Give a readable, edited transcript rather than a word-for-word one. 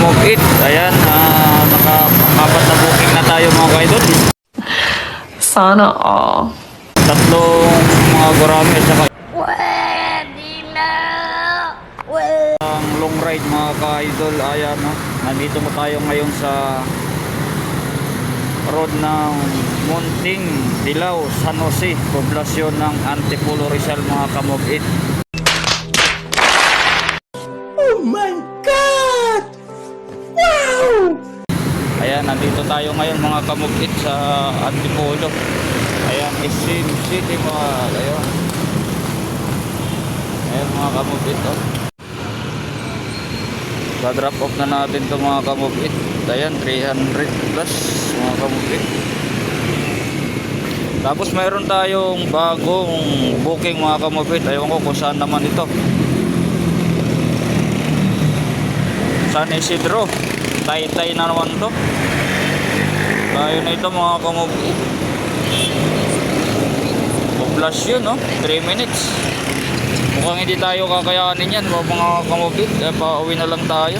Kamove It. Ayan, naka-apat na booking na tayo mga kaidol. Sana all. Tatlong mga gurami at saka Pwede na. ang long ride mga ka-idol. Ayan, no? Nandito mo tayo ngayon sa road ng Munting, Dilao, San Jose, poblasyon ng Antipolo, Rizal mga Kamove It. Oh my God! Wow! Ayan, nandito tayo ngayon mga Kamove It sa Antipolo. Ayan, SM City mga, ayun. Ayan mga Kamove It, oh. Sa-drop off na natin ito mga Kamove It. Ayan, 300 plus mga Kamove It. Tapos mayroon tayong bagong booking mga Kamove It. Ayun ko kung saan naman ito. San Isidro, Taytay na naman to. Tayo na ito mga Kamove It. Poblasyon, no? 3 minutes. Mukhang hindi tayo kakayanin yan mga Kamove It. Pauwi na lang tayo.